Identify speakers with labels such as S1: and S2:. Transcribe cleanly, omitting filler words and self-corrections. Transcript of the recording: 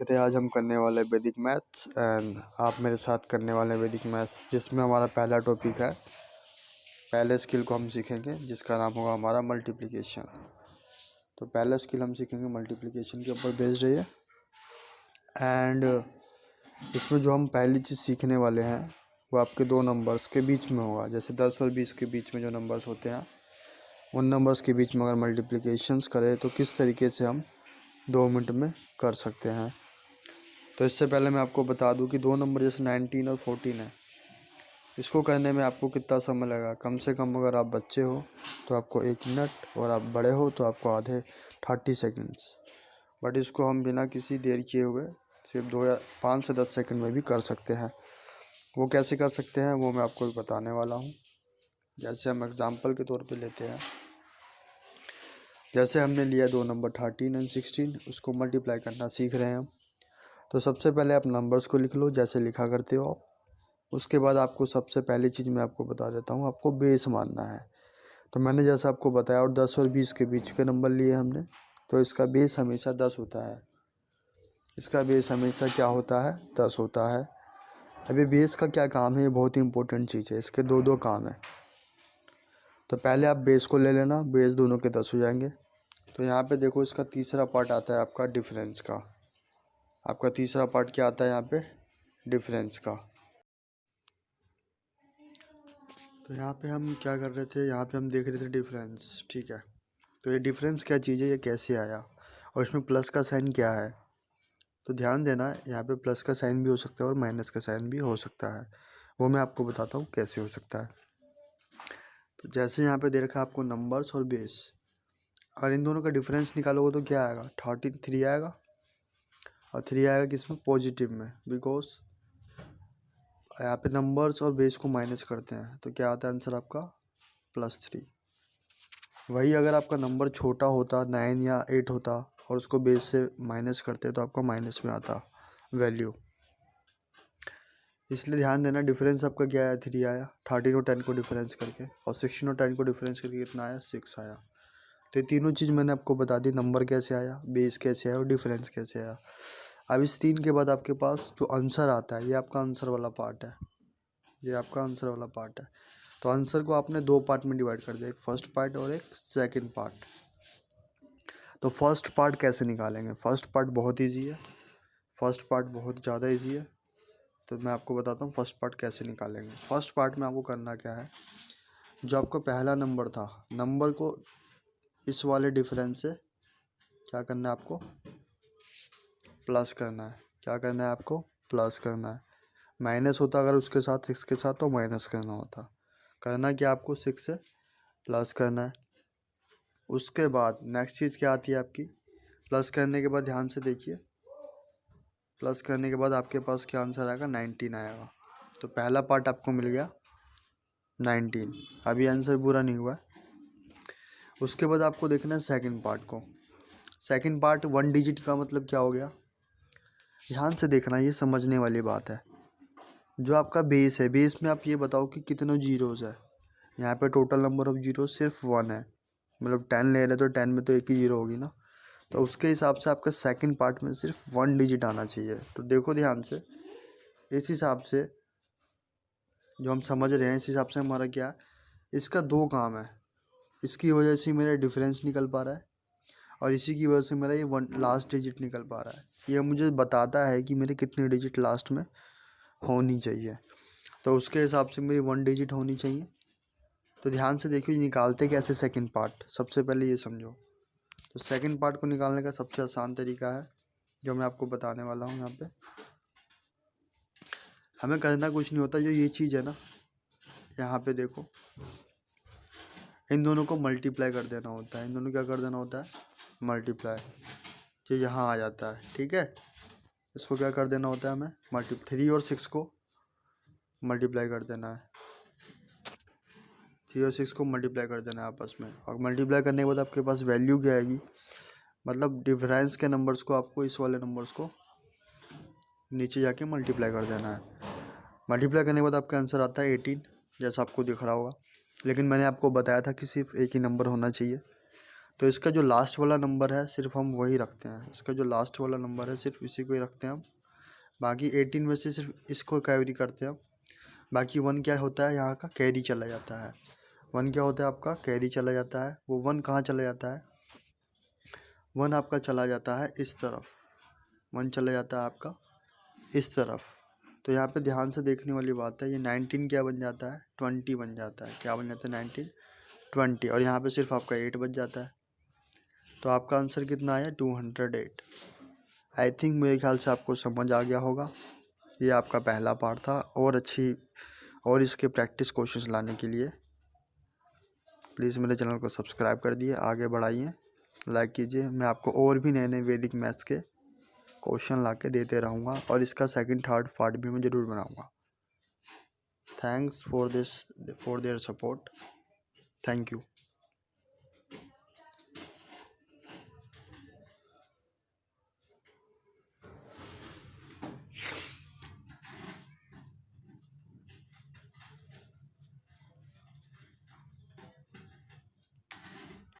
S1: फिर आज हम करने वाले वैदिक मैथ्स एंड आप मेरे साथ करने वाले वैदिक मैथ्स, जिसमें हमारा पहला टॉपिक है। पहले स्किल को हम सीखेंगे जिसका नाम होगा हमारा मल्टीप्लिकेशन। तो पहला स्किल हम सीखेंगे मल्टीप्लिकेशन के ऊपर बेस्ड है एंड इसमें जो हम पहली चीज़ सीखने वाले हैं वो आपके दो नंबर्स के बीच में होगा। जैसे 10 और 20 के बीच में जो नंबर्स होते हैं उन नंबर्स के बीच में अगर मल्टीप्लिकेशंस करें तो किस तरीके से हम 2 मिनट में कर सकते हैं। तो इससे पहले मैं आपको बता दूं कि दो नंबर जैसे 19 और 14 है, इसको करने में आपको कितना समय लगेगा। कम से कम अगर आप बच्चे हो तो आपको 1 मिनट और आप बड़े हो तो आपको आधे 30 सेकंड्स। बट इसको हम बिना किसी देर किए हुए सिर्फ 2 या 5 से 10 सेकंड में भी कर सकते हैं। वो कैसे कर सकते हैं वो मैं आपको बताने वाला हूँ। जैसे हम एग्जाम्पल के तौर पे लेते हैं, जैसे हमने लिया दो नंबर 13 एंड 16, उसको मल्टीप्लाई करना सीख रहे हैं हम। तो सबसे पहले आप नंबर्स को लिख लो जैसे लिखा करते हो आप। उसके बाद आपको सबसे पहली चीज़ मैं आपको बता देता हूँ, आपको बेस मानना है। तो मैंने जैसा आपको बताया और 10 और 20 के बीच के नंबर लिए हमने, तो इसका बेस हमेशा 10 होता है। इसका बेस हमेशा क्या होता है? 10 होता है। अभी बेस का क्या काम है, ये बहुत ही इंपॉर्टेंट चीज़ है। इसके दो काम है। तो पहले आप बेस को ले लेना, बेस दोनों के 10 हो जाएंगे। तो यहाँ पे देखो इसका तीसरा पार्ट आता है आपका डिफरेंस का। आपका तीसरा पार्ट क्या आता है यहाँ पे? डिफरेंस का। तो यहाँ पे हम क्या कर रहे थे, यहाँ पे हम देख रहे थे डिफरेंस, ठीक है। तो ये डिफरेंस क्या चीज़ है, ये कैसे आया और इसमें प्लस का साइन क्या है। तो ध्यान देना, यहाँ पे प्लस का साइन भी हो सकता है और माइनस का साइन भी हो सकता है। वो मैं आपको बताता हूँ कैसे हो सकता है। तो जैसे यहाँ पे दे रखा है आपको नंबर्स और बेस, और इन दोनों का डिफरेंस निकालोगे तो क्या आएगा? 3 आएगा। और 3 आएगा किसमें? पॉजिटिव में, बिकॉज यहाँ पे नंबर्स और बेस को माइनस करते हैं तो क्या आता है आंसर आपका? +3। वही अगर आपका नंबर छोटा होता, 9 या 8 होता और उसको बेस से माइनस करते तो आपका माइनस में आता वैल्यू। इसलिए ध्यान देना, डिफरेंस आपका क्या आया? 3 आया। 13 और 10 को डिफरेंस करके, और 16 और 10 को डिफरेंस करके कितना आया? 6 आया। तो ये तीनों चीज़ मैंने आपको बता दी, नंबर कैसे आया, बेस कैसे आया और डिफरेंस कैसे आया। अब इस 3 के बाद आपके पास जो आंसर आता है, ये आपका आंसर वाला पार्ट है। ये आपका आंसर वाला पार्ट है। तो आंसर को आपने 2 पार्ट में डिवाइड कर दिया, एक फर्स्ट पार्ट और एक सेकंड पार्ट। तो फर्स्ट पार्ट कैसे निकालेंगे? फर्स्ट पार्ट बहुत इजी है, फर्स्ट पार्ट बहुत ज़्यादा इजी है। तो मैं आपको बताता हूँ फर्स्ट पार्ट कैसे निकालेंगे। फर्स्ट पार्ट में आपको करना क्या है, जो आपका पहला नंबर था, नंबर को इस वाले डिफरेंस से क्या करना है आपको? प्लस करना है। क्या करना है आपको? प्लस करना है। माइनस होता अगर उसके साथ, 6 के साथ, तो माइनस करना होता। करना क्या आपको? 6 से प्लस करना है। उसके बाद नेक्स्ट चीज़ क्या आती है आपकी? प्लस करने के बाद ध्यान से देखिए, प्लस करने के बाद आपके पास क्या आंसर आएगा? 19 आएगा। तो पहला पार्ट आपको मिल गया 19। अभी आंसर पूरा नहीं हुआ है। उसके बाद आपको देखना है सेकंड पार्ट को। सेकंड पार्ट 1 डिजिट का मतलब क्या हो गया? ध्यान से देखना, ये समझने वाली बात है। जो आपका बेस है, बेस में आप ये बताओ कि कितने जीरोज़ है। यहाँ पे टोटल नंबर ऑफ जीरो सिर्फ 1 है, मतलब 10 ले रहे तो 10 में तो एक ही जीरो होगी ना। तो उसके हिसाब से आपका सेकंड पार्ट में सिर्फ 1 डिजिट आना चाहिए। तो देखो ध्यान से, इस हिसाब से जो हम समझ रहे हैं, इस हिसाब से हमारा क्या, इसका 2 काम है। इसकी वजह से मेरा डिफरेंस निकल पा रहा है और इसी की वजह से मेरा ये 1 लास्ट डिजिट निकल पा रहा है। ये मुझे बताता है कि मेरे कितनी डिजिट लास्ट में होनी चाहिए। तो उसके हिसाब से मेरी 1 डिजिट होनी चाहिए। तो ध्यान से देखिए निकालते कैसे सेकंड पार्ट, सबसे पहले ये समझो। तो सेकंड पार्ट को निकालने का सबसे आसान तरीका है जो मैं आपको बताने वाला हूँ। यहाँ पे हमें करना कुछ नहीं होता, जो ये चीज़ है ना, यहाँ पे देखो, इन दोनों को मल्टीप्लाई कर देना होता है। इन दोनों क्या कर देना होता है? मल्टीप्लाई। जो यहाँ आ जाता है, ठीक है, इसको क्या कर देना होता है हमें? 3 और 6 को मल्टीप्लाई कर देना है। 3 और 6 को मल्टीप्लाई कर देना है आपस में, और मल्टीप्लाई करने के बाद आपके पास वैल्यू क्या आएगी? मतलब डिफरेंस के नंबर्स को आपको इस वाले नंबर्स को नीचे जाके मल्टीप्लाई कर देना है। मल्टीप्लाई करने के बाद आपका आंसर आता है 18, जैसा आपको दिख रहा होगा। लेकिन मैंने आपको बताया था कि सिर्फ एक ही नंबर होना चाहिए। तो इसका जो लास्ट वाला नंबर है सिर्फ हम वही रखते हैं, इसका जो लास्ट वाला नंबर है सिर्फ इसी को ही रखते हैं हम। बाकी 18 में से सिर्फ इसको कैरी करते हैं हम। बाकी 1 क्या होता है, यहाँ का कैरी चला जाता है। 1 क्या होता है आपका, कैरी चला जाता है। वो 1 कहाँ चला जाता है, 1 आपका चला जाता है इस तरफ, 1 चला जाता है आपका इस तरफ। तो यहाँ पे ध्यान से देखने वाली बात है, ये 19 क्या बन जाता है, 20 बन जाता है। क्या बन जाता है, 19 20, और यहाँ पे सिर्फ आपका 8 बच जाता है। तो आपका आंसर कितना आया, 208। आई थिंक मेरे ख्याल से आपको समझ आ गया होगा। ये आपका पहला पार्ट था। और इसके प्रैक्टिस क्वेश्चंस लाने के लिए प्लीज़ मेरे चैनल को सब्सक्राइब कर दिए, आगे बढ़ाइए, लाइक कीजिए। मैं आपको और भी नए नए वैदिक मैथ्स के क्वेश्चन ला के देते रहूँगा, और इसका सेकंड थर्ड पार्ट भी मैं ज़रूर बनाऊँगा। Thanks for their support. Thank you.